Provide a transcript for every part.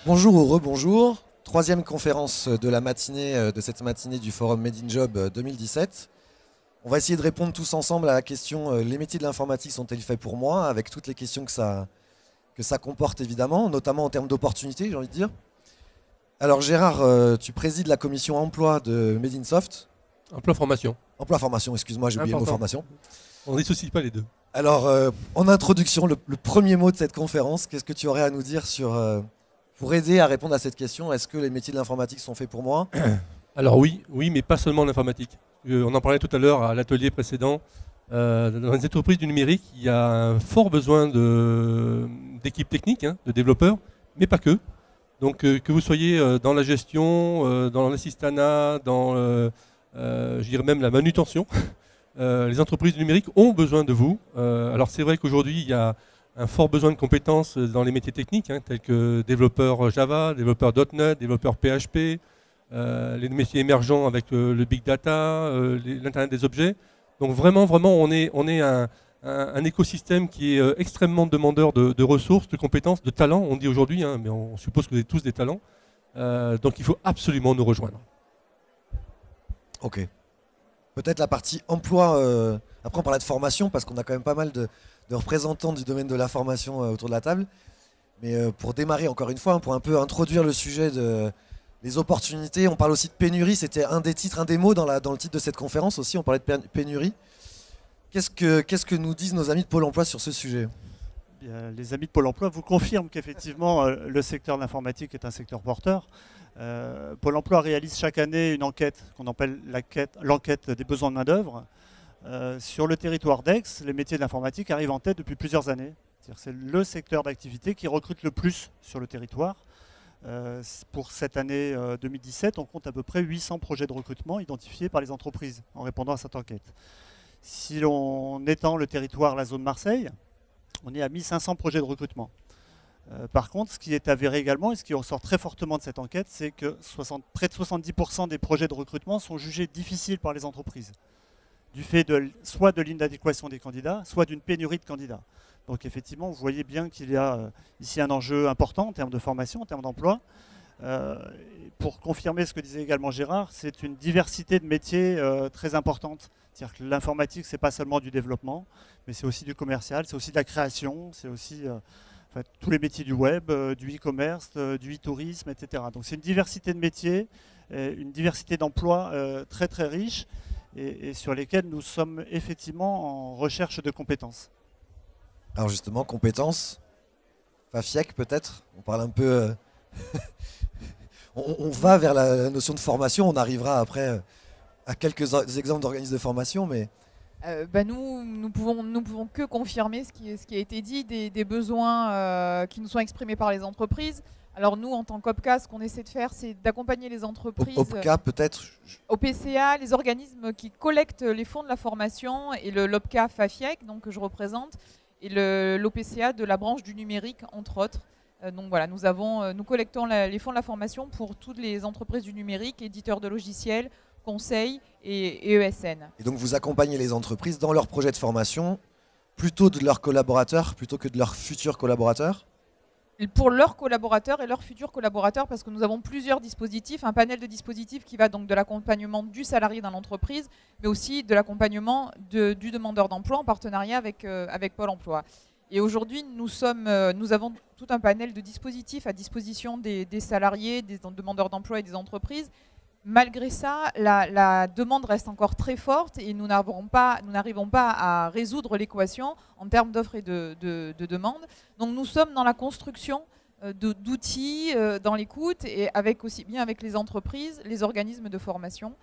Bonjour ou rebonjour, troisième conférence de la matinée, de cette matinée du forum Made in Job 2017. On va essayer de répondre tous ensemble à la question les métiers de l'informatique sont-ils faits pour moi, avec toutes les questions que ça comporte évidemment, notamment en termes d'opportunités, j'ai envie de dire. Alors Gérard, tu présides la commission emploi de Made in Soft. Emploi formation. Emploi formation, excuse-moi, j'ai oublié le mot formation. On ne dissocie pas les deux. Alors, en introduction, le premier mot de cette conférence, qu'est-ce que tu aurais à nous dire pour aider à répondre à cette question? Est-ce que les métiers de l'informatique sont faits pour moi? Alors oui, mais pas seulement l'informatique. On en parlait tout à l'heure à l'atelier précédent. Dans les entreprises du numérique, il y a un fort besoin d'équipes techniques, de développeurs, mais pas que. Donc que vous soyez dans la gestion, dans l'assistanat, dans je dirais même la manutention, les entreprises du numérique ont besoin de vous. Alors c'est vrai qu'aujourd'hui, il y a un fort besoin de compétences dans les métiers techniques, tels que développeur Java, développeur .NET, développeur PHP, les métiers émergents avec le big data, l'Internet des objets. Donc vraiment, on est un écosystème qui est extrêmement demandeur de ressources, de compétences, de talents. On dit aujourd'hui, mais on suppose que vous êtes tous des talents. Donc il faut absolument nous rejoindre. Ok. Peut-être la partie emploi. Après, on parlait de formation parce qu'on a quand même pas mal de représentants du domaine de la formation autour de la table. Mais pour démarrer, encore une fois, pour un peu introduire le sujet des opportunités, on parle aussi de pénurie. C'était un des titres, un des mots dans le titre de cette conférence aussi. On parlait de pénurie. Qu'est-ce que nous disent nos amis de Pôle emploi sur ce sujet? Bien, les amis de Pôle emploi vous confirment qu'effectivement, le secteur de l'informatique est un secteur porteur. Pôle emploi réalise chaque année une enquête qu'on appelle l'enquête des besoins de main-d'œuvre. Sur le territoire d'Aix, les métiers de l'informatique arrivent en tête depuis plusieurs années. C'est le secteur d'activité qui recrute le plus sur le territoire. Pour cette année 2017, on compte à peu près 800 projets de recrutement identifiés par les entreprises en répondant à cette enquête. Si l'on étend le territoire, la zone Marseille, on est à 1500 projets de recrutement. Par contre, ce qui est avéré également et ce qui ressort très fortement de cette enquête, c'est que près de 70% des projets de recrutement sont jugés difficiles par les entreprises, du fait soit de l'inadéquation des candidats, soit d'une pénurie de candidats. Donc effectivement, vous voyez bien qu'il y a ici un enjeu important en termes de formation, en termes d'emploi. Pour confirmer ce que disait également Gérard, c'est une diversité de métiers très importante. C'est-à-dire que l'informatique, ce n'est pas seulement du développement, mais c'est aussi du commercial, c'est aussi de la création, c'est aussi tous les métiers du web, du e-commerce, du e-tourisme, etc. Donc c'est une diversité de métiers, une diversité d'emplois très très riche et sur lesquels nous sommes effectivement en recherche de compétences. Alors justement, compétences, Fafiek peut-être, on parle un peu... on va vers la notion de formation, on arrivera après à quelques exemples d'organismes de formation, mais... Nous pouvons que confirmer ce qui a été dit, des besoins qui nous sont exprimés par les entreprises. Alors nous, en tant qu'OPCA, ce qu'on essaie de faire, c'est d'accompagner les entreprises. OPCA peut-être OPCA, les organismes qui collectent les fonds de la formation, et l'OPCA FAFIEC, donc, que je représente, et l'OPCA de la branche du numérique, entre autres. Donc voilà, nous collectons les fonds de la formation pour toutes les entreprises du numérique, éditeurs de logiciels, conseils et ESN. Et donc vous accompagnez les entreprises dans leur projet de formation, plutôt de leurs collaborateurs, plutôt que de leurs futurs collaborateurs? Pour leurs collaborateurs et leurs futurs collaborateurs, parce que nous avons plusieurs dispositifs, un panel de dispositifs qui va donc de l'accompagnement du salarié dans l'entreprise, mais aussi de l'accompagnement du demandeur d'emploi en partenariat avec Pôle emploi. Et aujourd'hui, nous avons tout un panel de dispositifs à disposition des salariés, des demandeurs d'emploi et des entreprises. Malgré ça, la demande reste encore très forte et nous n'arrivons pas à résoudre l'équation en termes d'offres et de demande. Donc nous sommes dans la construction d'outils, dans l'écoute, et aussi bien avec les entreprises, les organismes de formation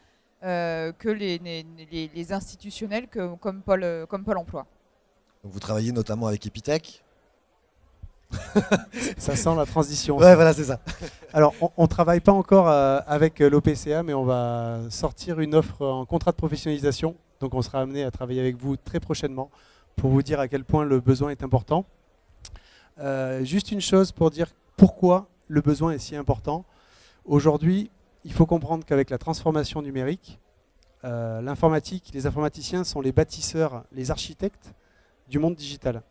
que les institutionnels comme Pôle emploi. Donc vous travaillez notamment avec Epitech. Ça sent la transition. Ouais, voilà, c'est ça. Alors, on ne travaille pas encore avec l'OPCA, mais on va sortir une offre en contrat de professionnalisation. Donc, on sera amené à travailler avec vous très prochainement pour vous dire à quel point le besoin est important. Juste une chose pour dire pourquoi le besoin est si important. Aujourd'hui, il faut comprendre qu'avec la transformation numérique, l'informatique, les informaticiens sont les bâtisseurs, les architectes du monde digital.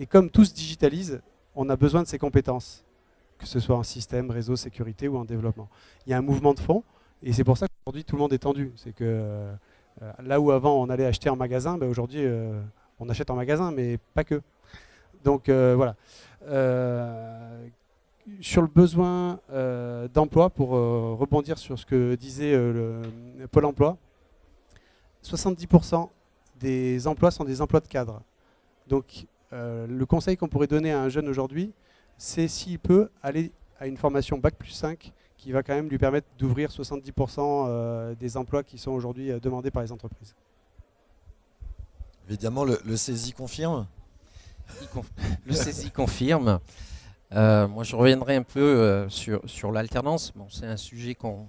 Et comme tout se digitalise, on a besoin de ces compétences. que ce soit en système, réseau, sécurité ou en développement. Il y a un mouvement de fond, et c'est pour ça qu'aujourd'hui tout le monde est tendu. C'est que là où avant on allait acheter en magasin, ben aujourd'hui on achète en magasin, mais pas que. Donc voilà. Sur le besoin d'emploi, pour rebondir sur ce que disait le Pôle emploi, 70% des emplois sont des emplois de cadre. Donc le conseil qu'on pourrait donner à un jeune aujourd'hui, c'est s'il peut aller à une formation Bac+5 qui va quand même lui permettre d'ouvrir 70% des emplois qui sont aujourd'hui demandés par les entreprises. Évidemment, le CESI confirme. Le CESI confirme. Moi, je reviendrai un peu sur l'alternance. Bon, c'est un sujet qu'on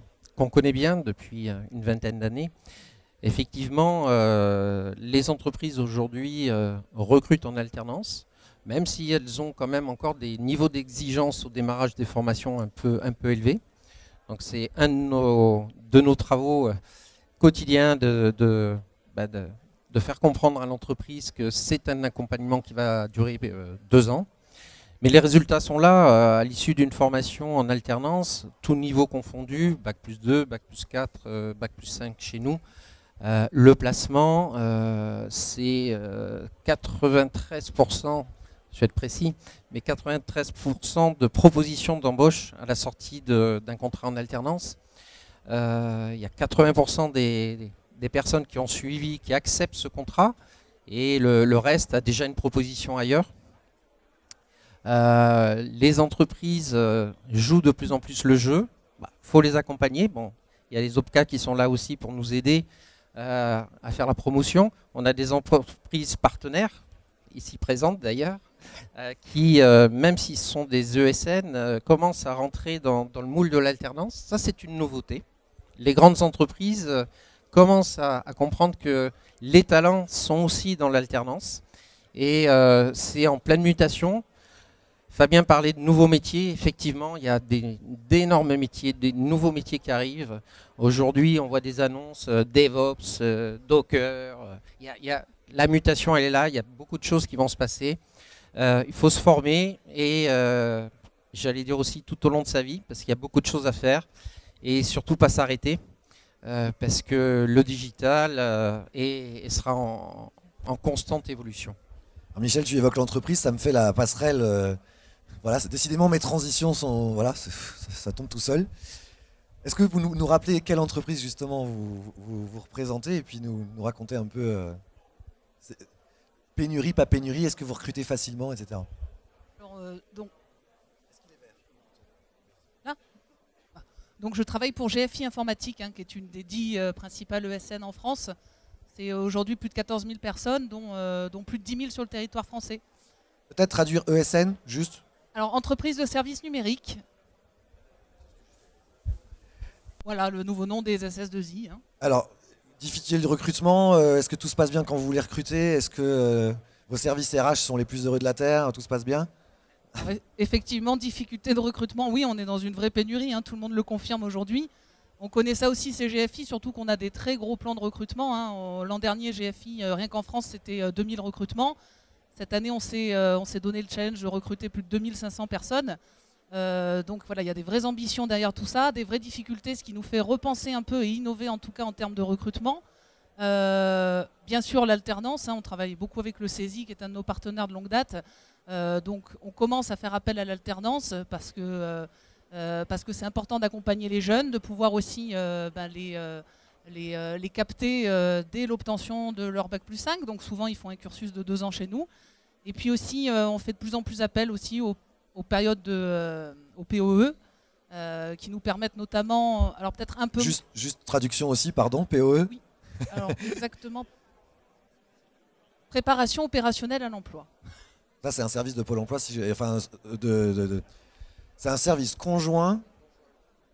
connaît bien depuis une vingtaine d'années. Effectivement, les entreprises aujourd'hui recrutent en alternance, même si elles ont quand même encore des niveaux d'exigence au démarrage des formations un peu élevés. Donc c'est un de nos travaux quotidiens de faire comprendre à l'entreprise que c'est un accompagnement qui va durer 2 ans. Mais les résultats sont là à l'issue d'une formation en alternance, tout niveau confondu, Bac+2, Bac+4, Bac+5 chez nous. Le placement, c'est 93%, je vais être précis, mais 93% de propositions d'embauche à la sortie d'un contrat en alternance. Il y a 80% des personnes qui ont suivi, qui acceptent ce contrat, et le reste a déjà une proposition ailleurs. Les entreprises jouent de plus en plus le jeu. Faut les accompagner. Bon, il y a les OPCA qui sont là aussi pour nous aider à faire la promotion. On a des entreprises partenaires, ici présentes d'ailleurs, qui, même s'ils sont des ESN, commencent à rentrer dans le moule de l'alternance. Ça, c'est une nouveauté. Les grandes entreprises commencent à comprendre que les talents sont aussi dans l'alternance. Et c'est en pleine mutation. Fabien parlait de nouveaux métiers. Effectivement, il y a d'énormes métiers, des nouveaux métiers qui arrivent. Aujourd'hui, on voit des annonces DevOps, Docker. La mutation, elle est là. Il y a beaucoup de choses qui vont se passer. Il faut se former et j'allais dire aussi tout au long de sa vie, parce qu'il y a beaucoup de choses à faire. Et surtout pas s'arrêter, parce que le digital sera en constante évolution. Alors Michel, tu évoques l'entreprise, ça me fait la passerelle. Voilà, décidément mes transitions sont, voilà, ça tombe tout seul. Est-ce que vous nous rappelez quelle entreprise justement vous représentez et puis nous raconter un peu pénurie, pas pénurie, est-ce que vous recrutez facilement, etc. Alors, donc je travaille pour GFI Informatique, qui est une des 10 principales ESN en France. C'est aujourd'hui plus de 14 000 personnes, dont plus de 10 000 sur le territoire français. Peut-être traduire ESN, juste. Alors, entreprise de services numériques. Voilà le nouveau nom des SS2I. Alors, difficulté de recrutement, est-ce que tout se passe bien quand vous les recrutez? Est-ce que vos services RH sont les plus heureux de la Terre? Tout se passe bien? Effectivement, difficulté de recrutement, oui, on est dans une vraie pénurie, tout le monde le confirme aujourd'hui. On connaît ça aussi, c'est GFI, surtout qu'on a des très gros plans de recrutement. L'an dernier, GFI, rien qu'en France, c'était 2000 recrutements. Cette année, on s'est donné le challenge de recruter plus de 2500 personnes. Donc voilà, il y a des vraies ambitions derrière tout ça, des vraies difficultés, ce qui nous fait repenser un peu et innover en tout cas en termes de recrutement. Bien sûr, l'alternance, on travaille beaucoup avec le CESI, qui est un de nos partenaires de longue date. Donc on commence à faire appel à l'alternance parce que c'est important d'accompagner les jeunes, de pouvoir aussi les capter dès l'obtention de leur Bac+5. Donc souvent, ils font un cursus de 2 ans chez nous. Et puis aussi, on fait de plus en plus appel aussi aux périodes au POE, qui nous permettent notamment, alors peut-être un peu... Juste traduction aussi, pardon, POE. Oui, alors exactement. Préparation opérationnelle à l'emploi. Ça, c'est un service de Pôle emploi, c'est un service conjoint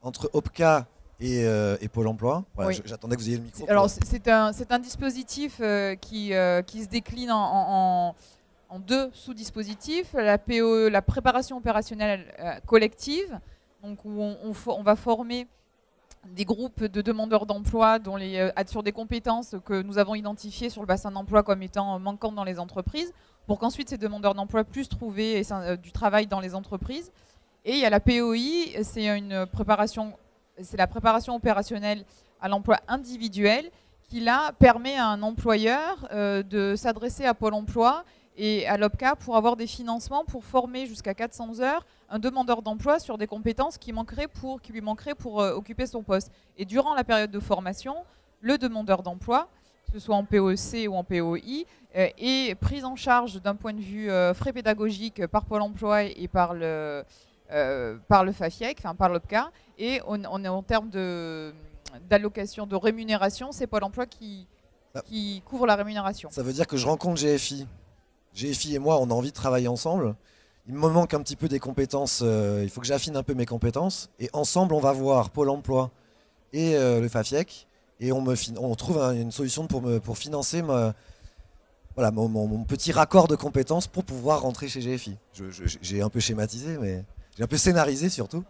entre OPCA et Pôle emploi. Voilà, Oui. J'attendais que vous ayez le micro. Alors c'est un dispositif qui se décline en 2 sous-dispositifs. La POE, la préparation opérationnelle collective, donc où on va former des groupes de demandeurs d'emploi sur des compétences que nous avons identifiées sur le bassin d'emploi comme étant manquantes dans les entreprises, pour qu'ensuite ces demandeurs d'emploi puissent trouver du travail dans les entreprises. Et il y a la POI, c'est la préparation opérationnelle à l'emploi individuel qui là permet à un employeur de s'adresser à Pôle emploi et à l'OPCA pour avoir des financements pour former jusqu'à 400 heures un demandeur d'emploi sur des compétences qui lui manqueraient pour occuper son poste. Et durant la période de formation, le demandeur d'emploi, que ce soit en POC ou en POI, est pris en charge d'un point de vue frais pédagogiques par Pôle emploi et par le FAFIEC, enfin par l'OPCA. Et on est en termes d'allocation de rémunération, c'est Pôle emploi qui couvre la rémunération. Ça veut dire que je rencontre GFI. GFI et moi, on a envie de travailler ensemble. Il me manque un petit peu des compétences. Il faut que j'affine un peu mes compétences. Et ensemble, on va voir Pôle emploi et le FAFIEC. Et on trouve une solution pour financer mon petit raccord de compétences pour pouvoir rentrer chez GFI. J'ai un peu schématisé, mais j'ai un peu scénarisé surtout.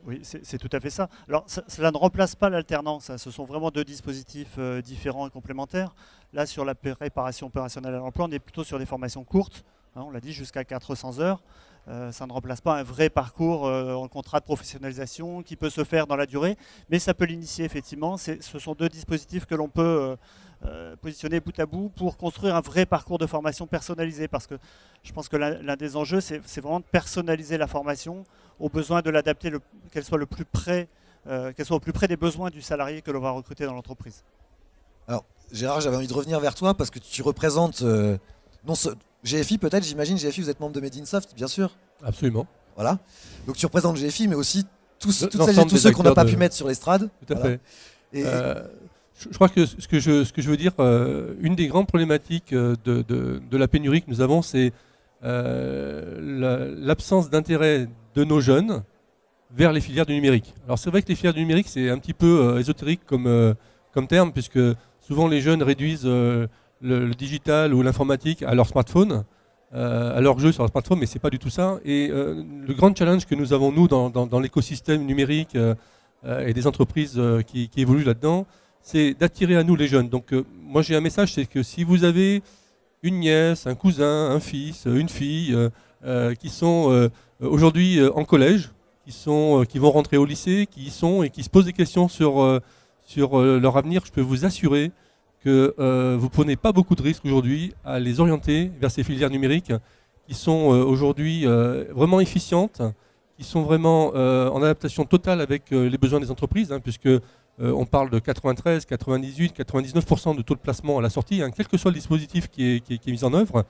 Oui, c'est tout à fait ça. Alors, cela ne remplace pas l'alternance. Ce sont vraiment deux dispositifs différents et complémentaires. Là, sur la préparation opérationnelle à l'emploi, on est plutôt sur des formations courtes. On l'a dit, jusqu'à 400 heures. Ça ne remplace pas un vrai parcours en contrat de professionnalisation qui peut se faire dans la durée, mais ça peut l'initier effectivement. Ce sont deux dispositifs que l'on peut positionner bout à bout pour construire un vrai parcours de formation personnalisé, parce que je pense que l'un des enjeux, c'est vraiment de personnaliser la formation au besoin de l'adapter, qu'elle soit au plus près des besoins du salarié que l'on va recruter dans l'entreprise. Alors Gérard, j'avais envie de revenir vers toi parce que tu représentes GFI peut-être, j'imagine. GFI, vous êtes membre de Made in Soft, bien sûr. Absolument. Voilà. Donc tu représentes GFI, mais aussi toutes celles et tous ceux qu'on n'a pas pu mettre sur l'estrade. Tout à fait. Et je crois que ce que je veux dire, une des grandes problématiques de la pénurie que nous avons, c'est l'absence d'intérêt de nos jeunes vers les filières du numérique. Alors c'est vrai que les filières du numérique, c'est un petit peu ésotérique comme terme, puisque souvent les jeunes réduisent le digital ou l'informatique à leur smartphone, à leur jeu sur leur smartphone, mais ce n'est pas du tout ça. Et le grand challenge que nous avons, nous, dans l'écosystème numérique et des entreprises qui évoluent là-dedans, c'est d'attirer à nous les jeunes. Donc moi j'ai un message, c'est que si vous avez une nièce, un cousin, un fils, une fille qui sont aujourd'hui en collège, qui vont rentrer au lycée, qui y sont et qui se posent des questions sur leur avenir, je peux vous assurer que vous ne prenez pas beaucoup de risques aujourd'hui à les orienter vers ces filières numériques qui sont aujourd'hui vraiment efficientes, qui sont vraiment en adaptation totale avec les besoins des entreprises, puisque on parle de 93, 98, 99% de taux de placement à la sortie, quel que soit le dispositif qui est mis en œuvre.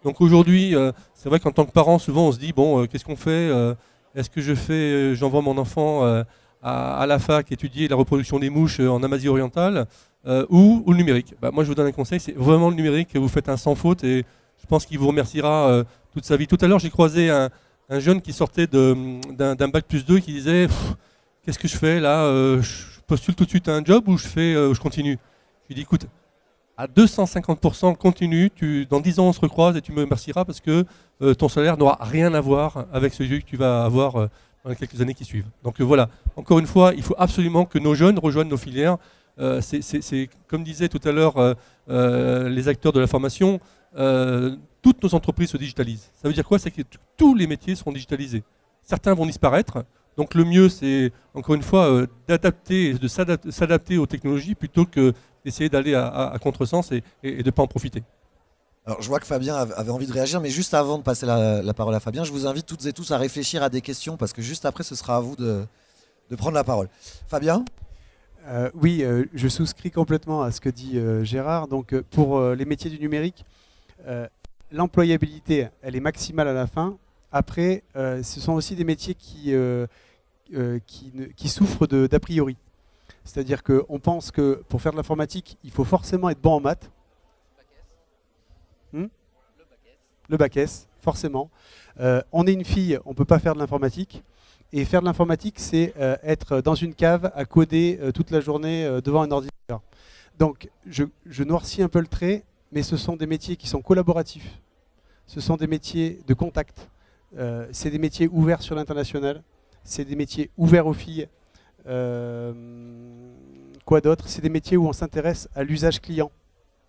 Donc aujourd'hui, c'est vrai qu'en tant que parent, souvent on se dit, bon, qu'est-ce qu'on fait? Est-ce que j'envoie mon enfant à la fac étudier la reproduction des mouches en Amazie orientale ou le numérique? Moi, je vous donne un conseil, c'est vraiment le numérique. Vous faites un sans faute et je pense qu'il vous remerciera toute sa vie. Tout à l'heure, j'ai croisé un jeune qui sortait d'un bac plus 2 qui disait « Qu'est-ce que je fais là? Je postule tout de suite à un job ou je continue ?» Je lui dis « Écoute, à 250% continue, dans 10 ans on se recroise et tu me remercieras parce que ton salaire n'aura rien à voir avec celui que tu vas avoir dans les quelques années qui suivent. » Donc voilà, encore une fois, il faut absolument que nos jeunes rejoignent nos filières. C'est comme disaient tout à l'heure les acteurs de la formation, toutes nos entreprises se digitalisent. Ça veut dire quoi? C'est que tous les métiers seront digitalisés. Certains vont disparaître. Donc le mieux, c'est encore une fois d'adapter, de s'adapter aux technologies plutôt que d'essayer d'aller à contresens et de ne pas en profiter. Alors je vois que Fabien avait envie de réagir, mais juste avant de passer la parole à Fabien, je vous invite toutes et tous à réfléchir à des questions parce que juste après, ce sera à vous de prendre la parole. Fabien? Oui, je souscris complètement à ce que dit Gérard. Donc pour les métiers du numérique, l'employabilité, elle est maximale à la fin. Après, ce sont aussi des métiers qui souffrent d'a priori. C'est-à-dire qu'on pense que pour faire de l'informatique, il faut forcément être bon en maths. Le bac S, forcément. On est une fille, on ne peut pas faire de l'informatique. Et faire de l'informatique, c'est être dans une cave à coder toute la journée devant un ordinateur. Donc, je noircis un peu le trait, mais ce sont des métiers qui sont collaboratifs. Ce sont des métiers de contact. C'est des métiers ouverts sur l'international. C'est des métiers ouverts aux filles. Quoi d'autre? C'est des métiers où on s'intéresse à l'usage client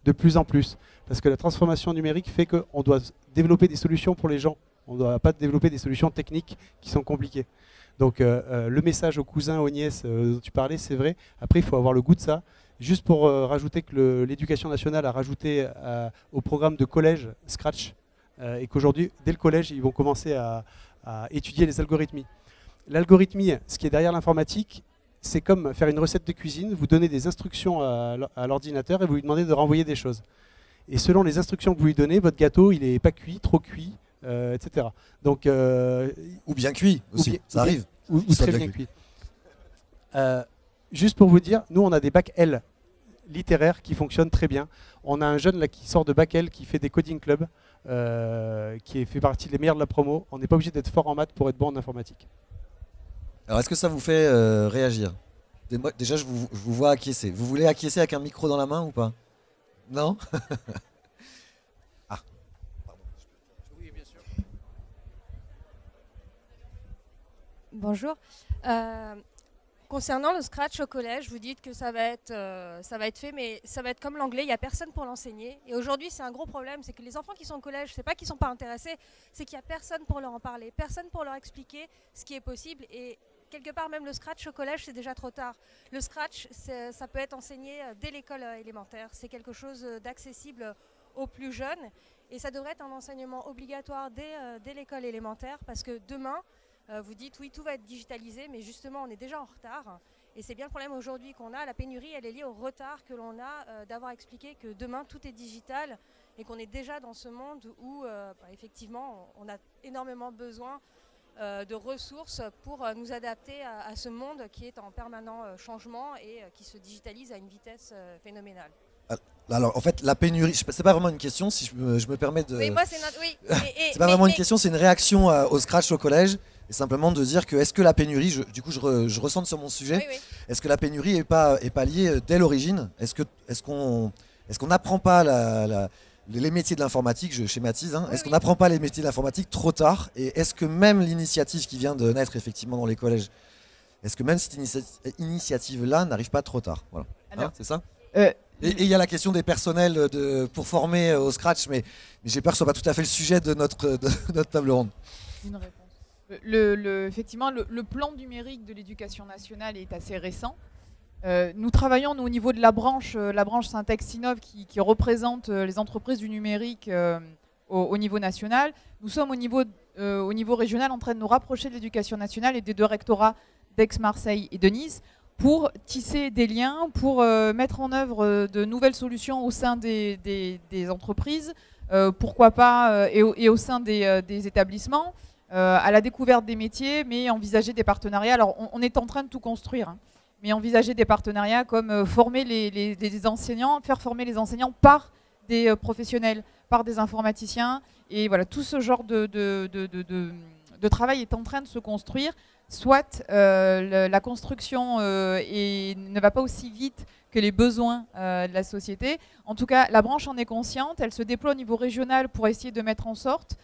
de plus en plus. Parce que la transformation numérique fait qu'on doit développer des solutions pour les gens. On ne doit pas développer des solutions techniques qui sont compliquées. Donc le message aux cousins, aux nièces dont tu parlais, c'est vrai. Après, il faut avoir le goût de ça. Juste pour rajouter que l'éducation nationale a rajouté au programme de collège Scratch, et qu'aujourd'hui, dès le collège, ils vont commencer à étudier les algorithmies. L'algorithmie, ce qui est derrière l'informatique, c'est comme faire une recette de cuisine. Vous donnez des instructions à l'ordinateur et vous lui demandez de renvoyer des choses. Et selon les instructions que vous lui donnez, votre gâteau, il n'est pas cuit, trop cuit, etc. Donc, ou bien cuit aussi, ça arrive. Ou très bien cuit. Juste pour vous dire, nous, on a des bacs L littéraires qui fonctionnent très bien. On a un jeune là qui sort de bac L qui fait des coding clubs, qui fait partie des meilleurs de la promo. On n'est pas obligé d'être fort en maths pour être bon en informatique. Alors, est-ce que ça vous fait réagir? Déjà, je vous vois acquiescer. Vous voulez acquiescer avec un micro dans la main ou pas? Non? Ah. Pardon. Oui, bien sûr. Bonjour. Concernant le Scratch au collège, vous dites que ça va être fait, mais ça va être comme l'anglais, il n'y a personne pour l'enseigner. Et aujourd'hui, c'est un gros problème, c'est que les enfants qui sont au collège, c'est pas qu'ils ne sont pas intéressés, c'est qu'il n'y a personne pour leur en parler, personne pour leur expliquer ce qui est possible. Et quelque part, même le Scratch au collège, c'est déjà trop tard. Le Scratch, ça peut être enseigné dès l'école élémentaire. C'est quelque chose d'accessible aux plus jeunes. Et ça devrait être un enseignement obligatoire dès l'école élémentaire, parce que demain, vous dites oui, tout va être digitalisé, mais justement, on est déjà en retard. Et c'est bien le problème aujourd'hui qu'on a. La pénurie, elle est liée au retard que l'on a d'avoir expliqué que demain, tout est digital et qu'on est déjà dans ce monde où, effectivement, on a énormément besoin de ressources pour nous adapter à ce monde qui est en permanent changement et qui se digitalise à une vitesse phénoménale. Alors, en fait, la pénurie, c'est pas vraiment une question, si je me permets de... Oui, moi, c'est oui. C'est pas vraiment une question, c'est une réaction au Scratch au collège. Et simplement de dire que est-ce que la pénurie, du coup je ressens sur mon sujet, oui. Est-ce que la pénurie est pas liée dès l'origine? Est-ce qu'on n'apprend pas les métiers de l'informatique, je schématise, hein, est-ce qu'on n'apprend pas les métiers de l'informatique trop tard? Et est-ce que même l'initiative qui vient de naître effectivement dans les collèges, est-ce que même cette initiative-là n'arrive pas trop tard? Voilà. Hein, c'est ça? Et il y a la question des personnels pour former au Scratch, mais j'ai peur que ce soit pas tout à fait le sujet de notre table ronde. Une réponse. Effectivement, le plan numérique de l'éducation nationale est assez récent. Nous travaillons au niveau de la branche Syntex Innov qui représente les entreprises du numérique au niveau national. Nous sommes au niveau régional en train de nous rapprocher de l'éducation nationale et des deux rectorats d'Aix-Marseille et de Nice pour tisser des liens, pour mettre en œuvre de nouvelles solutions au sein des entreprises, pourquoi pas, et au sein des établissements. À la découverte des métiers, mais envisager des partenariats. Alors, on est en train de tout construire, hein, mais envisager des partenariats comme former les enseignants, faire former les enseignants par des professionnels, par des informaticiens. Et voilà, tout ce genre de travail est en train de se construire. Soit la construction ne va pas aussi vite que les besoins de la société. En tout cas, la branche en est consciente. Elle se déploie au niveau régional pour essayer de mettre en sorte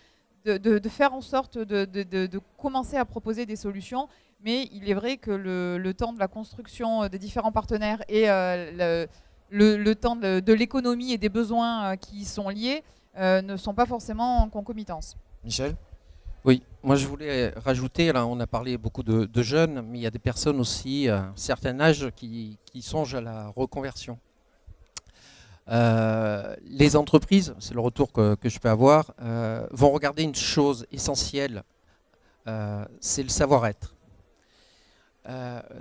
de faire en sorte de commencer à proposer des solutions, mais il est vrai que le temps de la construction des différents partenaires et le temps de l'économie et des besoins qui y sont liés ne sont pas forcément en concomitance. Michel? Oui, moi je voulais rajouter, là on a parlé beaucoup de jeunes, mais il y a des personnes aussi à un certain âge qui songent à la reconversion. Les entreprises, c'est le retour que je peux avoir, vont regarder une chose essentielle, c'est le savoir-être.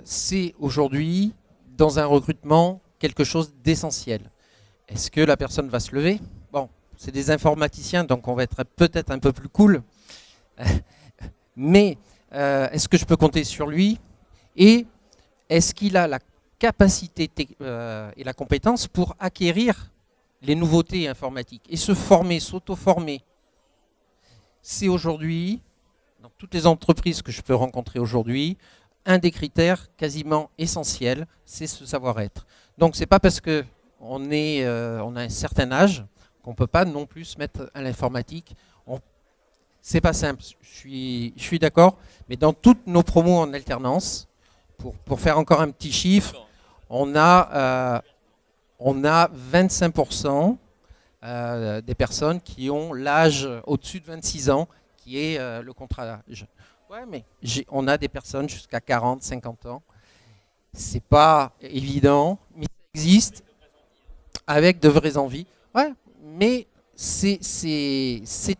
C'est aujourd'hui, dans un recrutement, quelque chose d'essentiel. Est-ce que la personne va se lever? Bon, c'est des informaticiens, donc on va être peut-être un peu plus cool. Mais est-ce que je peux compter sur lui? Et est-ce qu'il a la capacité et la compétence pour acquérir les nouveautés informatiques et se former, s'auto-former? C'est aujourd'hui, dans toutes les entreprises que je peux rencontrer aujourd'hui, un des critères quasiment essentiels, c'est ce savoir-être. Donc c'est pas parce qu'on a un certain âge qu'on ne peut pas non plus se mettre à l'informatique. C'est pas simple, je suis d'accord, mais dans toutes nos promos en alternance, pour faire encore un petit chiffre, on a 25% des personnes qui ont l'âge au-dessus de 26 ans qui est le contrat jeune. Ouais, mais on a des personnes jusqu'à 40, 50 ans. C'est pas évident, mais ça existe avec de vraies envies. Ouais, mais c'est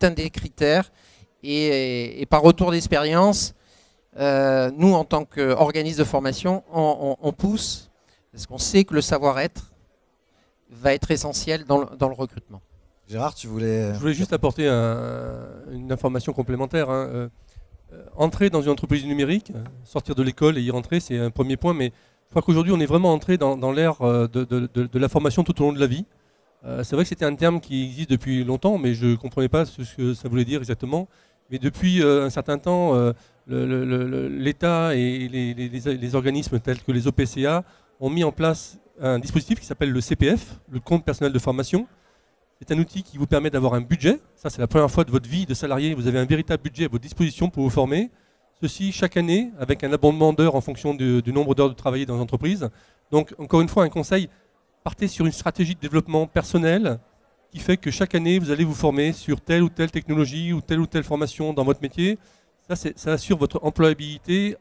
un des critères. Et par retour d'expérience, nous, en tant qu'organisme de formation, on pousse, parce qu'on sait que le savoir-être va être essentiel dans le recrutement. Gérard, tu voulais... Je voulais juste apporter une information complémentaire. Entrer dans une entreprise numérique, sortir de l'école et y rentrer, c'est un premier point, mais je crois qu'aujourd'hui, on est vraiment entré dans l'ère de la formation tout au long de la vie. C'est vrai que c'était un terme qui existe depuis longtemps, mais je ne comprenais pas ce que ça voulait dire exactement. Mais depuis un certain temps, l'État et les organismes tels que les OPCA ont mis en place un dispositif qui s'appelle le CPF, le compte personnel de formation. C'est un outil qui vous permet d'avoir un budget. Ça, c'est la première fois de votre vie de salarié. Vous avez un véritable budget à votre disposition pour vous former. Ceci chaque année avec un abondement d'heures en fonction du nombre d'heures de travail dans l'entreprise. Donc, encore une fois, un conseil, partez sur une stratégie de développement personnel qui fait que chaque année, vous allez vous former sur telle ou telle technologie ou telle formation dans votre métier. Ça assure votre employabilité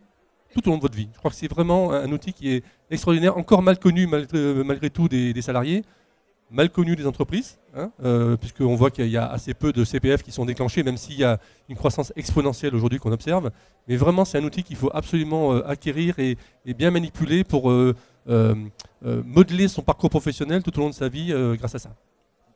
tout au long de votre vie. Je crois que c'est vraiment un outil qui est extraordinaire, encore mal connu malgré tout des salariés, mal connu des entreprises, puisqu'on voit qu'il y a assez peu de CPF qui sont déclenchés, même s'il y a une croissance exponentielle aujourd'hui qu'on observe. Mais vraiment, c'est un outil qu'il faut absolument acquérir et bien manipuler pour modeler son parcours professionnel tout au long de sa vie grâce à ça.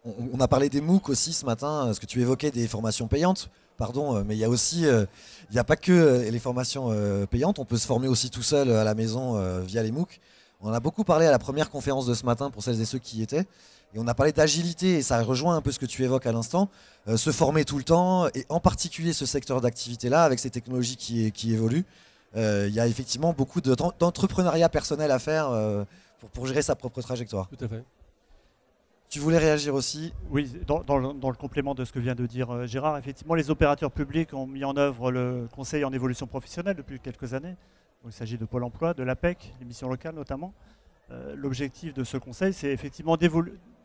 On a parlé des MOOC aussi ce matin, parce que tu évoquais des formations payantes, pardon, mais il y a aussi, il n'y a pas que les formations payantes, on peut se former aussi tout seul à la maison via les MOOC. On en a beaucoup parlé à la première conférence de ce matin pour celles et ceux qui y étaient, et on a parlé d'agilité, et ça rejoint un peu ce que tu évoques à l'instant, se former tout le temps, et en particulier ce secteur d'activité-là, avec ces technologies qui évoluent. Il y a effectivement beaucoup d'entrepreneuriat personnel à faire pour gérer sa propre trajectoire. Tout à fait. Tu voulais réagir aussi? Oui, dans le complément de ce que vient de dire Gérard, effectivement, les opérateurs publics ont mis en œuvre le Conseil en évolution professionnelle depuis quelques années. Donc, il s'agit de Pôle emploi, de l'APEC, les missions locales notamment. L'objectif de ce conseil, c'est effectivement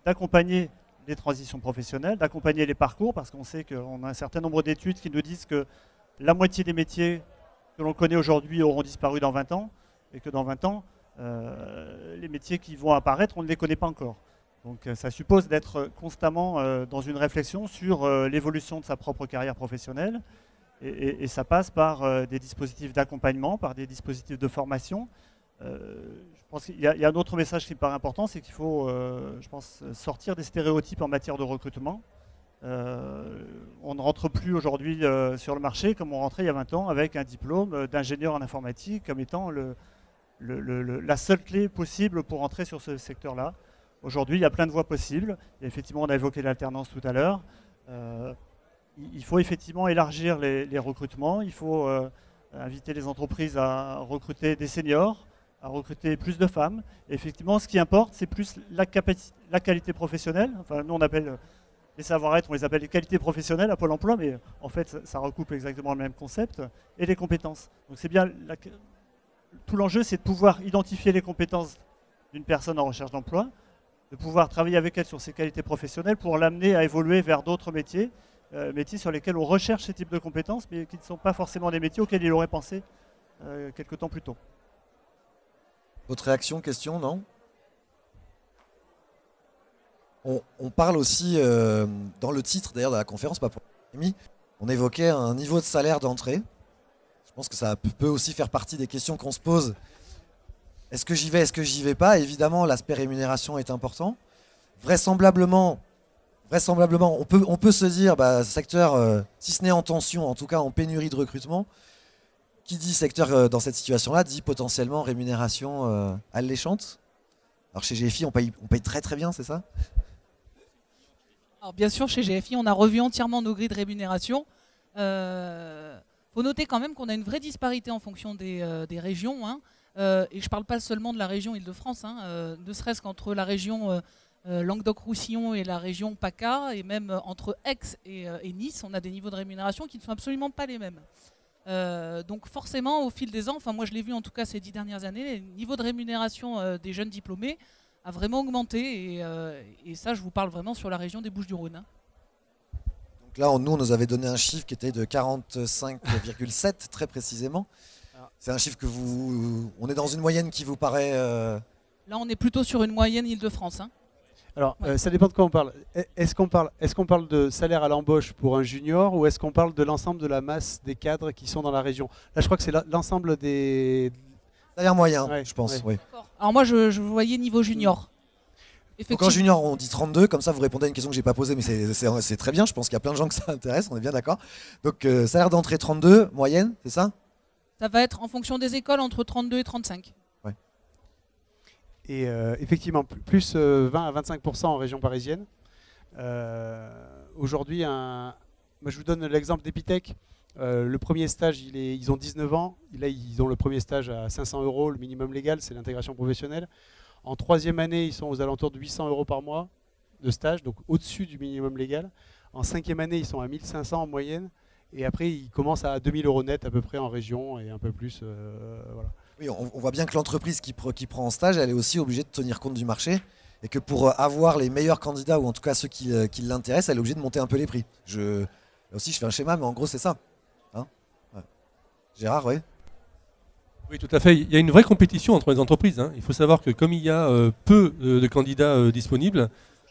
d'accompagner les transitions professionnelles, d'accompagner les parcours, parce qu'on sait qu'on a un certain nombre d'études qui nous disent que la moitié des métiers que l'on connaît aujourd'hui auront disparu dans 20 ans, et que dans 20 ans, les métiers qui vont apparaître, on ne les connaît pas encore. Donc ça suppose d'être constamment dans une réflexion sur l'évolution de sa propre carrière professionnelle, et ça passe par des dispositifs d'accompagnement, par des dispositifs de formation. Je pense qu'il y a un autre message qui me paraît important, c'est qu'il faut, je pense, sortir des stéréotypes en matière de recrutement. On ne rentre plus aujourd'hui sur le marché comme on rentrait il y a 20 ans avec un diplôme d'ingénieur en informatique comme étant la seule clé possible pour entrer sur ce secteur-là. Aujourd'hui, il y a plein de voies possibles. Et effectivement, on a évoqué l'alternance tout à l'heure. Il faut effectivement élargir les recrutements. Il faut inviter les entreprises à recruter des seniors, à recruter plus de femmes. Et effectivement, ce qui importe, c'est plus la qualité professionnelle. Enfin, nous, on appelle les savoir-être, on les appelle les qualités professionnelles à Pôle emploi, mais en fait, ça recoupe exactement le même concept. Et les compétences. Donc, c'est bien tout l'enjeu, c'est de pouvoir identifier les compétences d'une personne en recherche d'emploi, de pouvoir travailler avec elle sur ses qualités professionnelles pour l'amener à évoluer vers d'autres métiers, métiers sur lesquels on recherche ces types de compétences, mais qui ne sont pas forcément des métiers auxquels il aurait pensé quelques temps plus tôt. Votre réaction, question, non? On parle aussi, dans le titre d'ailleurs de la conférence, pas pour l'Académie, on évoquait un niveau de salaire d'entrée. Je pense que ça peut aussi faire partie des questions qu'on se pose. Est-ce que j'y vais, est-ce que j'y vais pas? Évidemment, l'aspect rémunération est important. Vraisemblablement, on peut se dire, secteur, si ce n'est en tension, en tout cas en pénurie de recrutement, qui dit secteur dans cette situation-là, dit potentiellement rémunération alléchante. Alors chez GFI, on paye très très bien, c'est ça? Alors bien sûr, chez GFI, on a revu entièrement nos grilles de rémunération. Faut noter quand même qu'on a une vraie disparité en fonction des régions, hein. Et je ne parle pas seulement de la région Île-de-France, hein, ne serait-ce qu'entre la région Languedoc-Roussillon et la région PACA, et même entre Aix et Nice, on a des niveaux de rémunération qui ne sont absolument pas les mêmes. Donc forcément, au fil des ans, enfin moi je l'ai vu en tout cas ces 10 dernières années, le niveau de rémunération des jeunes diplômés a vraiment augmenté, et ça je vous parle vraiment sur la région des Bouches-du-Rhône. Hein. Donc là, nous, on nous avait donné un chiffre qui était de 45,7 très précisément. C'est un chiffre que on est dans une moyenne qui vous paraît... Là, on est plutôt sur une moyenne Île-de-France. Hein. Alors, ça dépend de quoi on parle. Est-ce qu'on parle de salaire à l'embauche pour un junior ou est-ce qu'on parle de l'ensemble de la masse des cadres qui sont dans la région? Là, je crois que c'est l'ensemble des... Salaire moyen, Ouais, je pense. ouais. Oui. Alors moi, je voyais niveau junior. Donc en junior, on dit 32, comme ça vous répondez à une question que j'ai pas posée, mais c'est très bien, je pense qu'il y a plein de gens que ça intéresse, on est bien d'accord. Donc salaire d'entrée 32, moyenne, c'est ça? Ça va être en fonction des écoles entre 32 et 35. Ouais. Et effectivement, plus 20 à 25% en région parisienne. Aujourd'hui, moi, je vous donne l'exemple d'Epitech. Le premier stage, ils ont 19 ans. Là, ils ont le premier stage à 500 €, le minimum légal, c'est l'intégration professionnelle. En troisième année, ils sont aux alentours de 800 € par mois de stage, donc au-dessus du minimum légal. En cinquième année, ils sont à 1500 en moyenne. Et après, ils commencent à 2000 € net à peu près en région et un peu plus. Voilà. Oui, on voit bien que l'entreprise qui prend en stage, elle est aussi obligée de tenir compte du marché. Et que pour avoir les meilleurs candidats, ou en tout cas ceux qui l'intéressent, elle est obligée de monter un peu les prix. Là aussi, je fais un schéma, mais en gros, c'est ça. Hein, ouais. Gérard, oui. Oui, tout à fait. Il y a une vraie compétition entre les entreprises. Hein. Il faut savoir que comme il y a peu de candidats disponibles,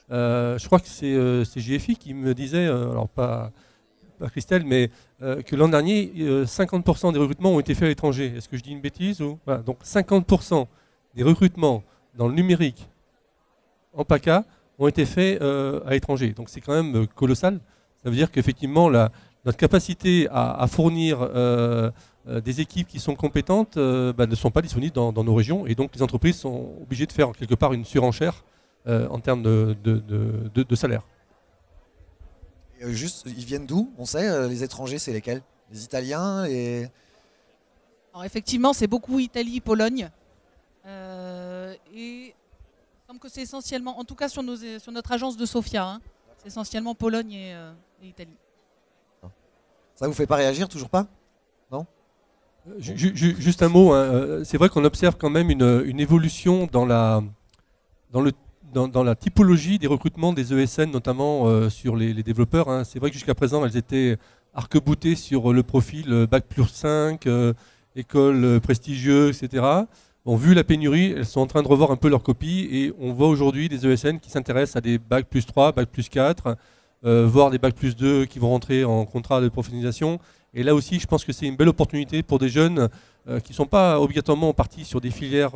je crois que c'est GFI qui me disait, alors pas Christelle, mais que l'an dernier, 50% des recrutements ont été faits à l'étranger. Est-ce que je dis une bêtise ou... Voilà. Donc 50% des recrutements dans le numérique en PACA ont été faits à l'étranger. Donc c'est quand même colossal. Ça veut dire qu'effectivement, notre capacité à fournir des équipes qui sont compétentes ne sont pas disponibles dans nos régions. Et donc les entreprises sont obligées de faire quelque part une surenchère en termes de salaire. Juste, ils viennent d'où? On sait, les étrangers, c'est lesquels? Les Italiens et... Alors effectivement, c'est beaucoup Italie, Pologne. Et il me semble que c'est essentiellement, en tout cas sur notre agence de Sofia, hein, c'est essentiellement Pologne et Italie. Ça vous fait pas réagir, toujours pas? Non? Juste un mot, hein. C'est vrai qu'on observe quand même une évolution dans la typologie des recrutements des ESN, notamment sur les développeurs. Hein. C'est vrai que jusqu'à présent, elles étaient arc-boutées sur le profil Bac plus 5, école prestigieuse, etc. Bon, vu la pénurie, elles sont en train de revoir un peu leur copie et on voit aujourd'hui des ESN qui s'intéressent à des Bac plus 3, Bac plus 4, voire des Bac plus 2 qui vont rentrer en contrat de professionnalisation. Et là aussi, je pense que c'est une belle opportunité pour des jeunes qui ne sont pas obligatoirement partis sur des filières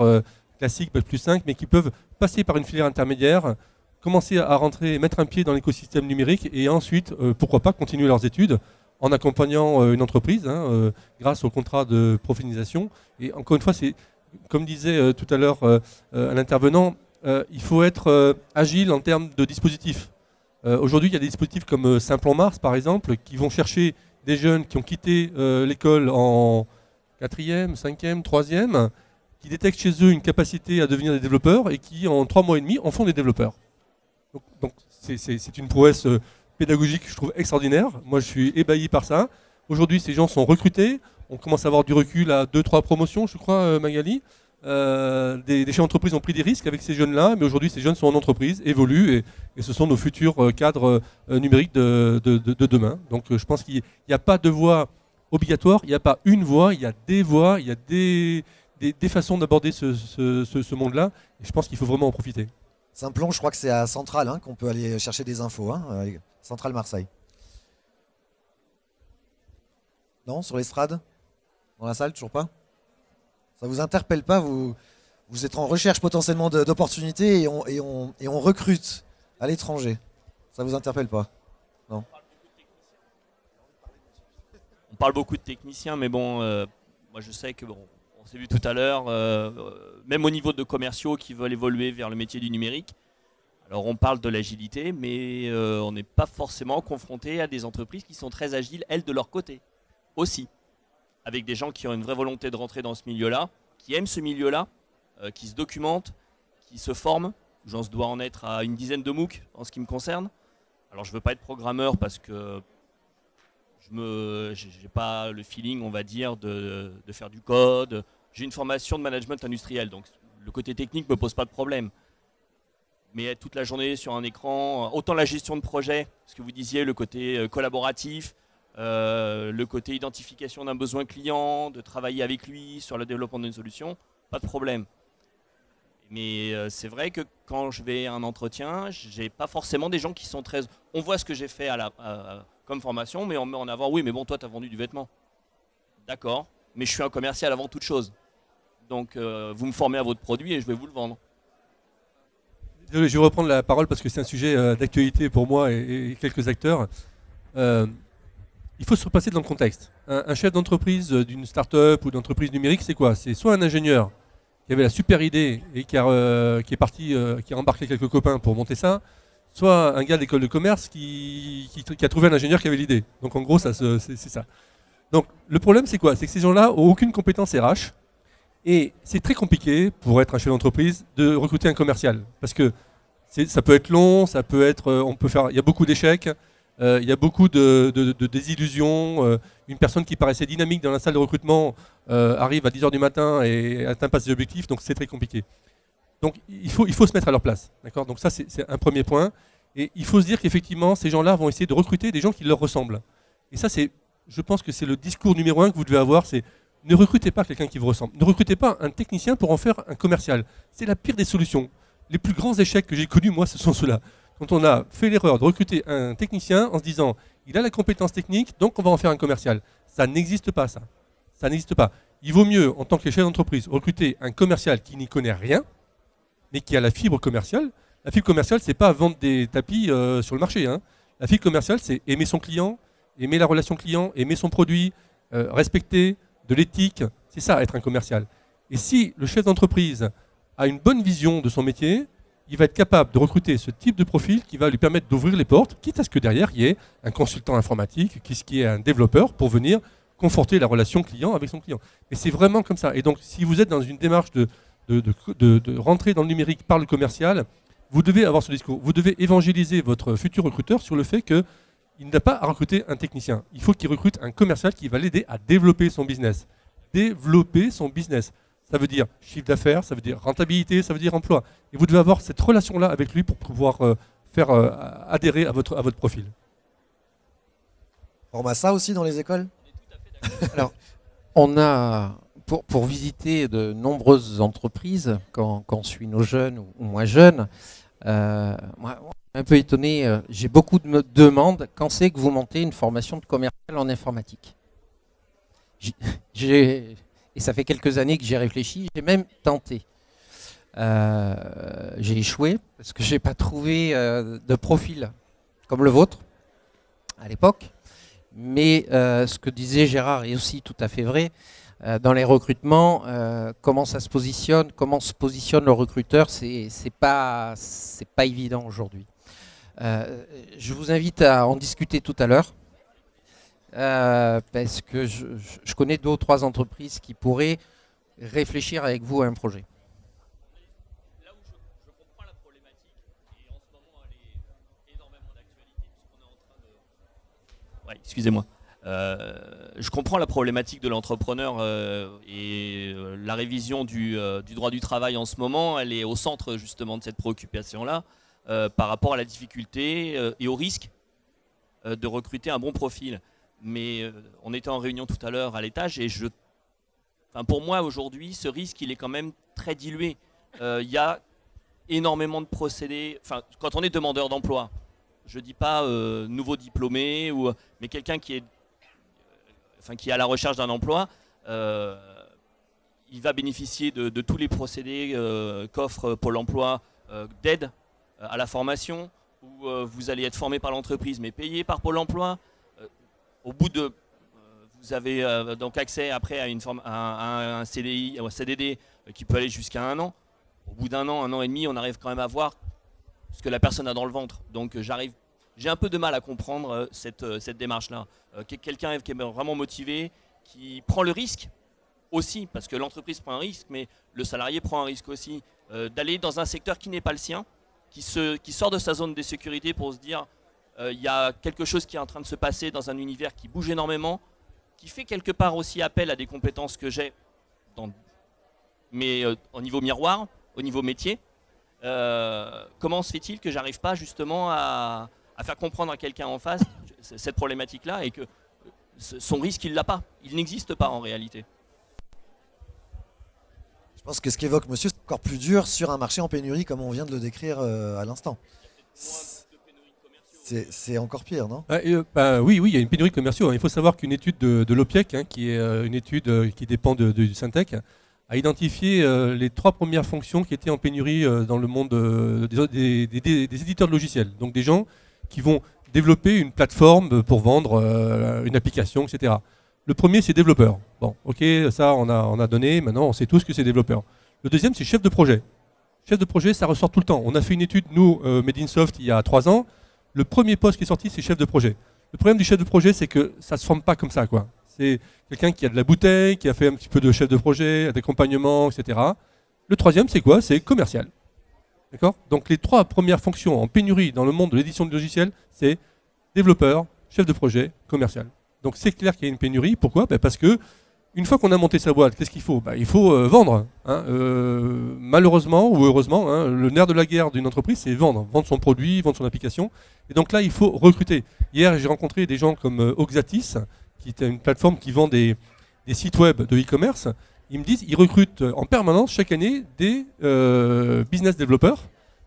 classiques, Bac plus 5, mais qui peuvent passer par une filière intermédiaire, commencer à rentrer et mettre un pied dans l'écosystème numérique et ensuite, pourquoi pas, continuer leurs études en accompagnant une entreprise grâce au contrat de professionnalisation. Et encore une fois, c'est comme disait tout à l'heure un intervenant, il faut être agile en termes de dispositifs. Aujourd'hui, il y a des dispositifs comme Simplon Mars, par exemple, qui vont chercher des jeunes qui ont quitté l'école en 4e, 5e, 3e, qui détectent chez eux une capacité à devenir des développeurs et qui, en 3 mois et demi, en font des développeurs. Donc c'est une prouesse pédagogique que je trouve extraordinaire. Moi, je suis ébahi par ça. Aujourd'hui, ces gens sont recrutés. On commence à avoir du recul à 2-3 promotions, je crois, Magali. Des chefs d'entreprise ont pris des risques avec ces jeunes-là, mais aujourd'hui, ces jeunes sont en entreprise, évoluent, et ce sont nos futurs cadres numériques de demain. Donc, je pense qu'il n'y a pas de voie obligatoire, il n'y a pas une voie, il y a des voies, il y a des façons d'aborder ce monde-là, et je pense qu'il faut vraiment en profiter. Simplon, je crois que c'est à Centrale qu'on peut aller chercher des infos, Centrale Marseille. Non, sur l'estrade? Dans la salle, toujours pas? Ça vous interpelle pas? Vous êtes en recherche potentiellement d'opportunités et on recrute à l'étranger. Ça vous interpelle pas? Non. On parle beaucoup de techniciens, mais bon, moi je sais que on s'est vu tout à l'heure, même au niveau de commerciaux qui veulent évoluer vers le métier du numérique. Alors on parle de l'agilité, mais on n'est pas forcément confronté à des entreprises qui sont très agiles, elles, de leur côté aussi, avec des gens qui ont une vraie volonté de rentrer dans ce milieu-là, qui aiment ce milieu-là, qui se documentent, qui se forment. J'en dois en être à une dizaine de MOOC en ce qui me concerne. Alors je ne veux pas être programmeur parce que je n'ai pas le feeling, on va dire, de faire du code. J'ai une formation de management industriel, donc le côté technique ne me pose pas de problème. mais être toute la journée sur un écran, autant la gestion de projet, ce que vous disiez, le côté collaboratif, le côté identification d'un besoin client, de travailler avec lui sur le développement d'une solution, pas de problème. Mais c'est vrai que quand je vais à un entretien, j'ai pas forcément des gens qui sont très... On voit ce que j'ai fait comme formation, mais on met en avant, oui, mais bon, toi, tu as vendu du vêtement. D'accord, mais je suis un commercial avant toute chose. Donc, vous me formez à votre produit et je vais vous le vendre. Désolé, je vais reprendre la parole parce que c'est un sujet d'actualité pour moi et quelques acteurs. Il faut se repasser dans le contexte. Un chef d'entreprise d'une start-up ou d'entreprise numérique, c'est quoi? C'est soit un ingénieur qui avait la super idée et qui est parti, qui a embarqué quelques copains pour monter ça, soit un gars d'école de commerce qui a trouvé un ingénieur qui avait l'idée. Donc en gros, c'est ça. Donc le problème, c'est quoi? C'est que ces gens-là n'ont aucune compétence RH. Et c'est très compliqué pour être un chef d'entreprise de recruter un commercial. Parce que ça peut être long, ça peut être, il y a beaucoup d'échecs, il y a beaucoup de désillusions. Une personne qui paraissait dynamique dans la salle de recrutement arrive à 10h du matin et atteint pas ses objectifs, donc c'est très compliqué. Donc il faut se mettre à leur place. D'accord? Donc ça, c'est un premier point. Et il faut se dire qu'effectivement, ces gens-là vont essayer de recruter des gens qui leur ressemblent. Et ça, je pense que c'est le discours numéro 1 que vous devez avoir, c'est ne recrutez pas quelqu'un qui vous ressemble. Ne recrutez pas un technicien pour en faire un commercial. C'est la pire des solutions. Les plus grands échecs que j'ai connus, moi, ce sont ceux-là. Quand on a fait l'erreur de recruter un technicien en se disant il a la compétence technique, donc on va en faire un commercial. Ça n'existe pas, ça. Ça n'existe pas. Il vaut mieux, en tant que chef d'entreprise, recruter un commercial qui n'y connaît rien, mais qui a la fibre commerciale. La fibre commerciale, c'est pas vendre des tapis sur le marché. Hein. La fibre commerciale, c'est aimer son client, aimer la relation client, aimer son produit, respecter, de l'éthique, c'est ça être un commercial. Et si le chef d'entreprise a une bonne vision de son métier, il va être capable de recruter ce type de profil qui va lui permettre d'ouvrir les portes, quitte à ce que derrière il y ait un consultant informatique, qui est un développeur pour venir conforter la relation client avec son client. Et c'est vraiment comme ça. Et donc si vous êtes dans une démarche de rentrer dans le numérique par le commercial, vous devez avoir ce discours. Vous devez évangéliser votre futur recruteur sur le fait que il n'a pas à recruter un technicien. Il faut qu'il recrute un commercial qui va l'aider à développer son business. Développer son business. Ça veut dire chiffre d'affaires, ça veut dire rentabilité, ça veut dire emploi. Et vous devez avoir cette relation-là avec lui pour pouvoir faire adhérer à votre profil. On forme à ça aussi dans les écoles? Alors, on a, pour visiter de nombreuses entreprises, quand on suit nos jeunes ou moins jeunes, moi, un peu étonné, j'ai beaucoup de demandes quand c'est que vous montez une formation de commercial en informatique. Et ça fait quelques années que j'y ai réfléchi, j'ai même tenté. J'ai échoué parce que je n'ai pas trouvé de profil comme le vôtre à l'époque. Mais ce que disait Gérard est aussi tout à fait vrai. Dans les recrutements, comment ça se positionne, comment se positionne le recruteur, c'est pas évident aujourd'hui. Je vous invite à en discuter tout à l'heure, parce que je connais 2 ou 3 entreprises qui pourraient réfléchir avec vous à un projet. Là où je comprends la problématique, et en ce moment elle est énormément d'actualité, puisqu'on est en train de... Ouais, excusez-moi. Je comprends la problématique de l'entrepreneur et la révision du droit du travail en ce moment, elle est au centre justement de cette préoccupation-là par rapport à la difficulté et au risque de recruter un bon profil. Mais on était en réunion tout à l'heure à l'étage et pour moi aujourd'hui, ce risque il est quand même très dilué. Il y a énormément de procédés, quand on est demandeur d'emploi, je ne dis pas nouveau diplômé, mais quelqu'un qui est à la recherche d'un emploi, il va bénéficier de tous les procédés qu'offre Pôle emploi d'aide à la formation, où vous allez être formé par l'entreprise mais payé par Pôle emploi. Au bout de... vous avez donc accès après à un CDI, un CDD qui peut aller jusqu'à 1 an. Au bout d'1 an, 1 an et demi, on arrive quand même à voir ce que la personne a dans le ventre. Donc j'ai un peu de mal à comprendre cette démarche-là. Quelqu'un qui est vraiment motivé, qui prend le risque aussi, parce que l'entreprise prend un risque, mais le salarié prend un risque aussi, d'aller dans un secteur qui n'est pas le sien, qui sort de sa zone de sécurité pour se dire il y a quelque chose qui est en train de se passer dans un univers qui bouge énormément, qui fait quelque part aussi appel à des compétences que j'ai, mais au niveau miroir, au niveau métier. comment se fait-il que j'arrive pas justement à faire comprendre à quelqu'un en face cette problématique-là et que son risque, il l'a pas. Il n'existe pas en réalité. Je pense que ce qu'évoque monsieur, c'est encore plus dur sur un marché en pénurie comme on vient de le décrire à l'instant. C'est encore pire, non? Oui, il y a une pénurie de commerciaux. Il faut savoir qu'une étude de l'OPIEC, qui est une étude qui dépend du Syntec, a identifié les 3 premières fonctions qui étaient en pénurie dans le monde des éditeurs de logiciels. Donc des gens qui vont développer une plateforme pour vendre une application, etc. Le premier, c'est développeur. Bon, ok, ça on a donné, maintenant on sait tous que c'est développeur. Le deuxième, c'est chef de projet. Chef de projet, ça ressort tout le temps. On a fait une étude, nous, Medinsoft, il y a 3 ans. Le premier poste qui est sorti, c'est chef de projet. Le problème du chef de projet, c'est que ça ne se forme pas comme ça, quoi. C'est quelqu'un qui a de la bouteille, qui a fait un petit peu de chef de projet, d'accompagnement, etc. Le troisième, c'est quoi? C'est commercial. D'accord? Donc les 3 premières fonctions en pénurie dans le monde de l'édition de logiciels, c'est développeur, chef de projet, commercial. Donc c'est clair qu'il y a une pénurie. Pourquoi? Parce que une fois qu'on a monté sa boîte, qu'est-ce qu'il faut? Il faut vendre. Hein. Malheureusement ou heureusement, hein, le nerf de la guerre d'une entreprise, c'est vendre. Vendre son produit, vendre son application. Et donc là, il faut recruter. Hier, j'ai rencontré des gens comme Oxatis, qui est une plateforme qui vend des sites web de e-commerce. Ils me disent qu'ils recrutent en permanence chaque année des business développeurs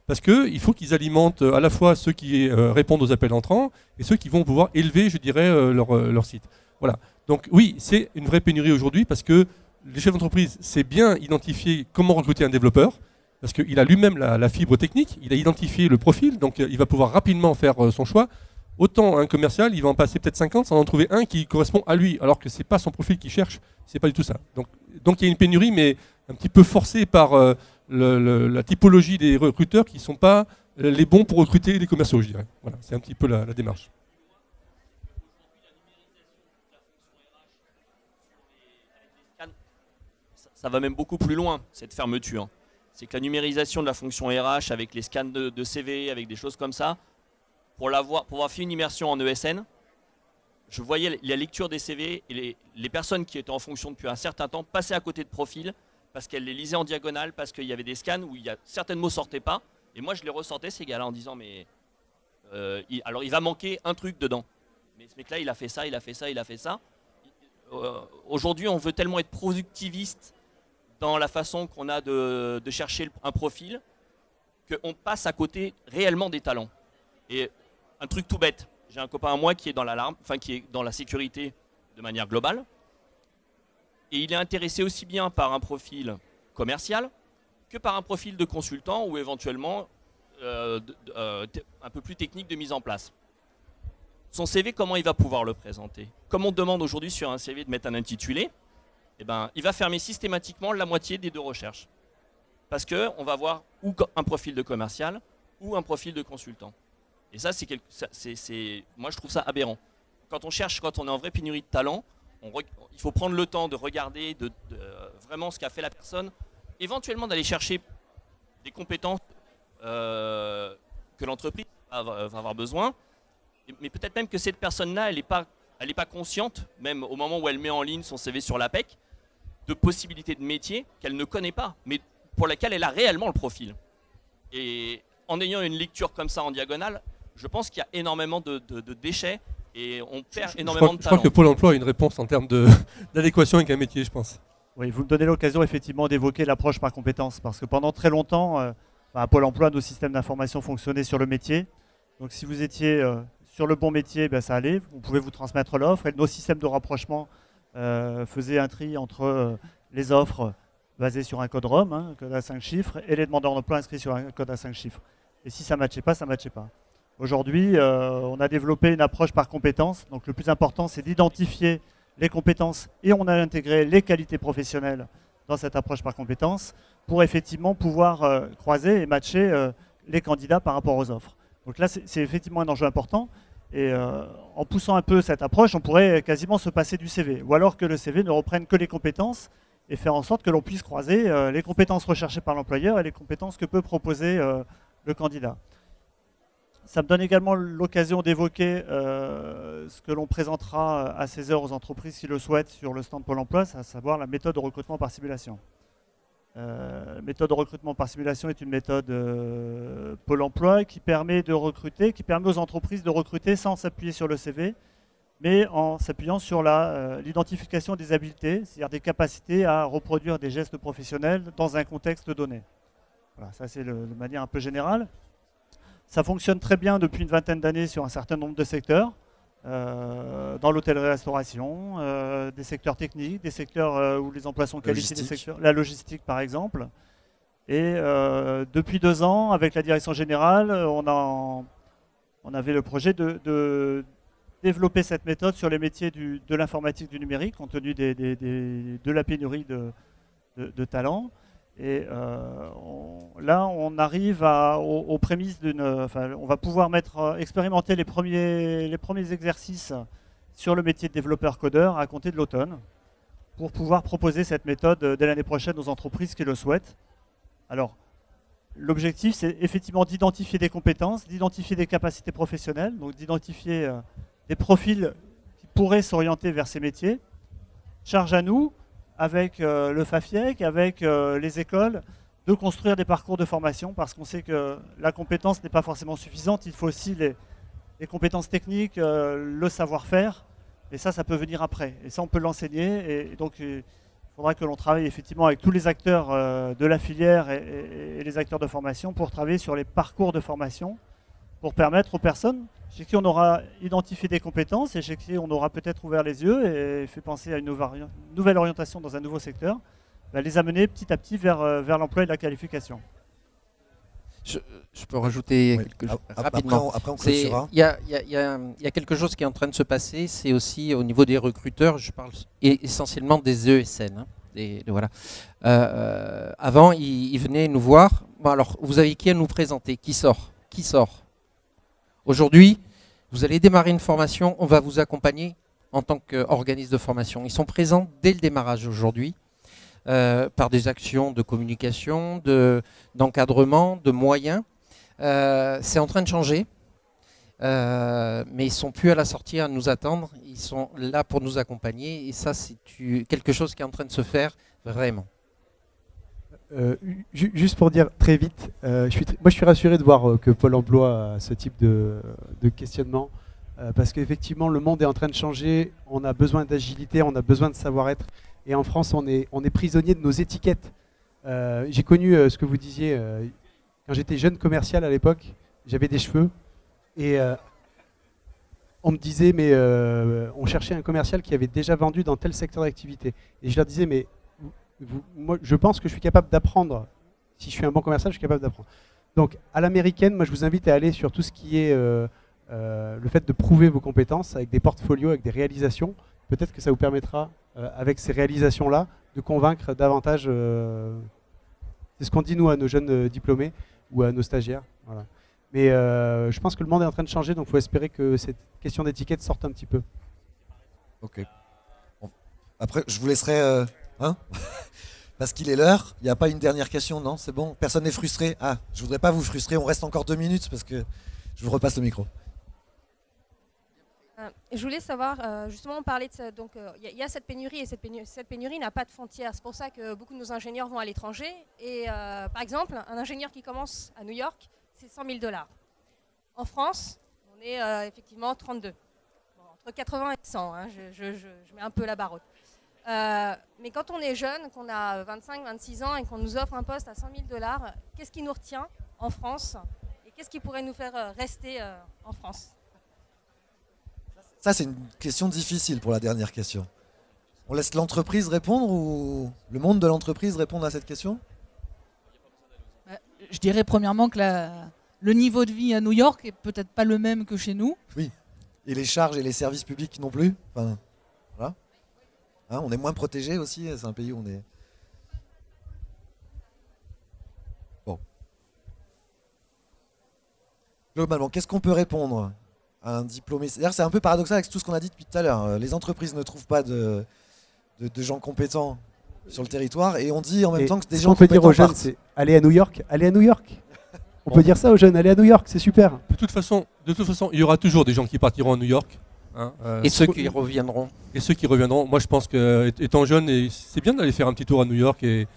parce qu'il faut qu'ils alimentent à la fois ceux qui répondent aux appels entrants et ceux qui vont pouvoir élever, je dirais, leur site. Voilà. Donc oui, c'est une vraie pénurie aujourd'hui parce que les chefs d'entreprise savent bien identifier comment recruter un développeur parce qu'il a lui-même la fibre technique, il a identifié le profil, donc il va pouvoir rapidement faire son choix. Autant un commercial, il va en passer peut-être 50 sans en trouver un qui correspond à lui, alors que ce n'est pas son profil qu'il cherche, c'est pas du tout ça. Donc il y a une pénurie, mais un petit peu forcée par la typologie des recruteurs qui ne sont pas les bons pour recruter les commerciaux, je dirais. Voilà, c'est un petit peu la démarche. Ça va même beaucoup plus loin, cette fermeture. C'est que la numérisation de la fonction RH avec les scans de CV, avec des choses comme ça, pour avoir fait une immersion en ESN, je voyais la lecture des CV et les personnes qui étaient en fonction depuis un certain temps passaient à côté de profils parce qu'elles les lisaient en diagonale, parce qu'il y avait des scans où certains mots ne sortaient pas. Et moi, je les ressortais, ces gars-là, en disant, mais alors il va manquer un truc dedans. Mais ce mec-là, il a fait ça, il a fait ça, il a fait ça. Aujourd'hui, on veut tellement être productiviste dans la façon qu'on a de chercher un profil qu'on passe à côté réellement des talents. Et un truc tout bête, j'ai un copain à moi qui est dans l'alarme, enfin qui est dans la sécurité de manière globale, et il est intéressé aussi bien par un profil commercial que par un profil de consultant ou éventuellement un peu plus technique de mise en place. Son CV, comment il va pouvoir le présenter? Comme on demande aujourd'hui sur un CV de mettre un intitulé, eh ben, il va fermer systématiquement la moitié des 2 recherches. Parce qu'on va voir ou un profil de commercial ou un profil de consultant. Et ça, moi je trouve ça aberrant. Quand on est en vraie pénurie de talent, il faut prendre le temps de regarder vraiment ce qu'a fait la personne, éventuellement d'aller chercher des compétences que l'entreprise va avoir besoin, mais peut-être même que cette personne-là, elle n'est pas consciente, même au moment où elle met en ligne son CV sur l'APEC, de possibilités de métier qu'elle ne connaît pas, mais pour laquelle elle a réellement le profil. Et en ayant une lecture comme ça en diagonale, je pense qu'il y a énormément de déchets et on perd énormément de talent. Je crois que Pôle emploi a une réponse en termes d'adéquation avec un métier, je pense. Oui, vous me donnez l'occasion effectivement d'évoquer l'approche par compétences, parce que pendant très longtemps, à Pôle emploi, nos systèmes d'information fonctionnaient sur le métier. Donc si vous étiez sur le bon métier, ça allait, on pouvait vous transmettre l'offre, et nos systèmes de rapprochement faisaient un tri entre les offres basées sur un code ROM, un code à 5 chiffres, et les demandeurs d'emploi inscrits sur un code à 5 chiffres. Et si ça ne matchait pas, ça ne matchait pas. Aujourd'hui, on a développé une approche par compétences. Donc le plus important, c'est d'identifier les compétences et on a intégré les qualités professionnelles dans cette approche par compétences pour effectivement pouvoir croiser et matcher les candidats par rapport aux offres. Donc là, c'est effectivement un enjeu important. Et en poussant un peu cette approche, on pourrait quasiment se passer du CV. Ou alors que le CV ne reprenne que les compétences et faire en sorte que l'on puisse croiser les compétences recherchées par l'employeur et les compétences que peut proposer le candidat. Ça me donne également l'occasion d'évoquer ce que l'on présentera à 16h aux entreprises qui le souhaitent sur le stand Pôle emploi, à savoir la méthode de recrutement par simulation. Méthode de recrutement par simulation est une méthode Pôle emploi qui permet de recruter, qui permet aux entreprises de recruter sans s'appuyer sur le CV, mais en s'appuyant sur l'identification des habiletés, c'est-à-dire des capacités à reproduire des gestes professionnels dans un contexte donné. Voilà, ça c'est de manière un peu générale. Ça fonctionne très bien depuis une vingtaine d'années sur un certain nombre de secteurs, dans l'hôtellerie-restauration, des secteurs techniques, des secteurs où les emplois sont qualifiés, la logistique par exemple. Et depuis 2 ans, avec la direction générale, on avait le projet de développer cette méthode sur les métiers de l'informatique du numérique, compte tenu de la pénurie de talents. Et là, on arrive aux prémices on va pouvoir expérimenter les premiers exercices sur le métier de développeur-codeur à compter de l'automne, pour pouvoir proposer cette méthode dès l'année prochaine aux entreprises qui le souhaitent. Alors, l'objectif, c'est effectivement d'identifier des compétences, d'identifier des capacités professionnelles, donc d'identifier des profils qui pourraient s'orienter vers ces métiers. Charge à nous, avec le FAFIEC, avec les écoles, de construire des parcours de formation, parce qu'on sait que la compétence n'est pas forcément suffisante, il faut aussi les compétences techniques, le savoir-faire, et ça peut venir après. Et ça, on peut l'enseigner, et donc il faudra que l'on travaille effectivement avec tous les acteurs de la filière et les acteurs de formation pour travailler sur les parcours de formation, pour permettre aux personnes chez qui on aura identifié des compétences et chez qui on aura peut-être ouvert les yeux et fait penser à une nouvelle orientation dans un nouveau secteur, les amener petit à petit vers l'emploi et la qualification. Je peux rajouter quelque chose rapidement. Après on clôturera. Il y a quelque chose qui est en train de se passer, c'est aussi au niveau des recruteurs, je parle essentiellement des ESN. Voilà. Avant, ils venaient nous voir. Bon, alors, vous avez qui à nous présenter? Qui sort? Aujourd'hui, vous allez démarrer une formation, on va vous accompagner en tant qu'organisme de formation. Ils sont présents dès le démarrage aujourd'hui, par des actions de communication, d'encadrement, de moyens. C'est en train de changer, mais ils ne sont plus à la sortie à nous attendre, ils sont là pour nous accompagner, et ça c'est quelque chose qui est en train de se faire vraiment. Juste pour dire très vite, moi je suis rassuré de voir que Pôle emploi a ce type de questionnement, parce qu'effectivement le monde est en train de changer, on a besoin d'agilité, on a besoin de savoir-être, et en France on est prisonnier de nos étiquettes. J'ai connu ce que vous disiez, quand j'étais jeune commercial à l'époque, j'avais des cheveux, et on me disait, mais on cherchait un commercial qui avait déjà vendu dans tel secteur d'activité, et je leur disais, mais moi, je pense que je suis capable d'apprendre. Si je suis un bon commercial, je suis capable d'apprendre. Donc, à l'américaine, moi, je vous invite à aller sur tout ce qui est le fait de prouver vos compétences avec des portfolios, avec des réalisations. Peut-être que ça vous permettra, avec ces réalisations-là, de convaincre davantage. C'est ce qu'on dit, nous, à nos jeunes diplômés ou à nos stagiaires. Voilà. Mais je pense que le monde est en train de changer, donc il faut espérer que cette question d'étiquette sorte un petit peu. Ok. Bon. Après, je vous laisserai... Parce qu'il est l'heure, il n'y a pas une dernière question, non? C'est bon? Personne n'est frustré? Ah, je voudrais pas vous frustrer, on reste encore 2 minutes parce que je vous repasse le micro. Je voulais savoir, justement, on parlait de ça, donc il y a cette pénurie, et cette pénurie n'a pas de frontières. C'est pour ça que beaucoup de nos ingénieurs vont à l'étranger. Et par exemple, un ingénieur qui commence à New York, c'est 100 000 $. En France, on est effectivement 32. Bon, entre 80 et 100, hein, je mets un peu la barre haute. Mais quand on est jeune, qu'on a 25, 26 ans et qu'on nous offre un poste à 100 000 $, qu'est-ce qui nous retient en France et qu'est-ce qui pourrait nous faire rester en France? Ça, c'est une question difficile pour la dernière question. On laisse l'entreprise répondre ou le monde de l'entreprise répondre à cette question? Je dirais premièrement que le niveau de vie à New York est peut-être pas le même que chez nous. Oui, et les charges et les services publics non plus. Enfin, voilà. Hein, on est moins protégé aussi, c'est un pays où on est... Bon. Globalement, qu'est-ce qu'on peut répondre à un diplômé? C'est-à-dire, c'est un peu paradoxal avec tout ce qu'on a dit depuis tout à l'heure. Les entreprises ne trouvent pas de gens compétents sur le territoire et on dit en même temps que des gens compétents. Ce qu'on peut dire aux jeunes, c'est aller à New York, allez à New York. On peut dire ça aux jeunes, allez à New York, c'est super. De toute façon, il y aura toujours des gens qui partiront à New York. Hein, et ceux qui reviendront. Et ceux qui reviendront. Moi, je pense que étant jeune, c'est bien d'aller faire un petit tour à New York et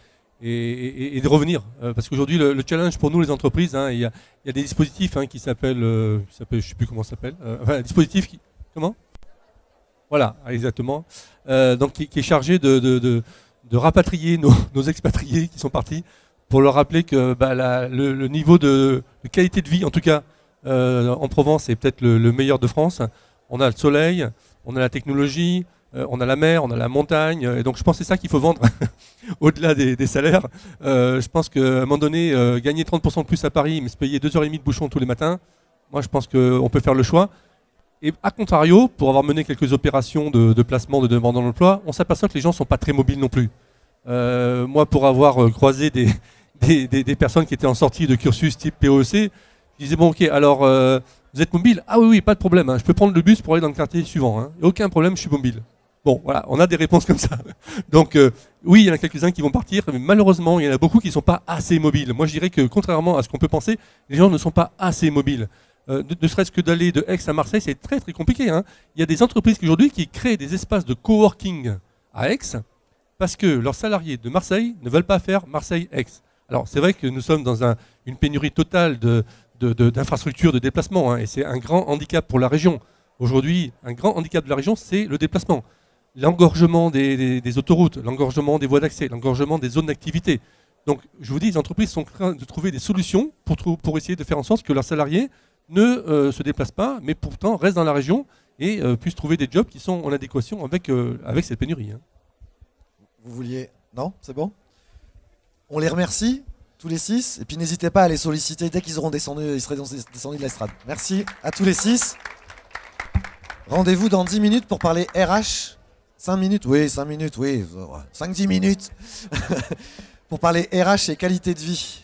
et de revenir. Parce qu'aujourd'hui, le challenge pour nous, les entreprises, hein, il y a des dispositifs hein, qui s'appellent, je ne sais plus comment ça s'appelle, enfin, un dispositif qui... Comment ? Voilà, exactement. Donc qui est chargé de rapatrier nos expatriés qui sont partis pour leur rappeler que le niveau de qualité de vie, en tout cas en Provence, est peut-être le meilleur de France. On a le soleil, on a la technologie, on a la mer, on a la montagne. Et donc je pense que c'est ça qu'il faut vendre au-delà des salaires. Je pense qu'à un moment donné, gagner 30% de plus à Paris, mais se payer 2h30 de bouchon tous les matins, moi je pense qu'on peut faire le choix. Et à contrario, pour avoir mené quelques opérations de placement de demandeurs d'emploi, on s'aperçoit que les gens ne sont pas très mobiles non plus. Moi, pour avoir croisé des personnes qui étaient en sortie de cursus type POEC, je disais, bon ok, alors vous êtes mobile? Ah oui, pas de problème, hein, je peux prendre le bus pour aller dans le quartier suivant, hein, aucun problème, je suis mobile. Bon, voilà, on a des réponses comme ça. Donc oui, il y en a quelques-uns qui vont partir, mais malheureusement, il y en a beaucoup qui ne sont pas assez mobiles. Moi, je dirais que contrairement à ce qu'on peut penser, les gens ne sont pas assez mobiles. Ne serait-ce que d'aller de Aix à Marseille, c'est très très compliqué. Hein. Il y a des entreprises aujourd'hui qui créent des espaces de coworking à Aix parce que leurs salariés de Marseille ne veulent pas faire Marseille-Aix. Alors c'est vrai que nous sommes dans une pénurie totale d'infrastructures de déplacement hein, et c'est un grand handicap pour la région. Aujourd'hui, un grand handicap de la région, c'est le déplacement. L'engorgement des autoroutes, l'engorgement des voies d'accès, l'engorgement des zones d'activité. Donc je vous dis, les entreprises sont en train de trouver des solutions pour essayer de faire en sorte que leurs salariés ne se déplacent pas, mais pourtant restent dans la région et puissent trouver des jobs qui sont en adéquation avec cette pénurie. Hein. Vous vouliez... Non, c'est bon? On les remercie, tous les 6, et puis n'hésitez pas à les solliciter dès qu'ils seront descendus de l'estrade. Merci à tous les 6. Rendez-vous dans 10 minutes pour parler RH. 5 minutes, oui, 5 minutes, oui. 5-10 minutes. Pour parler RH et qualité de vie.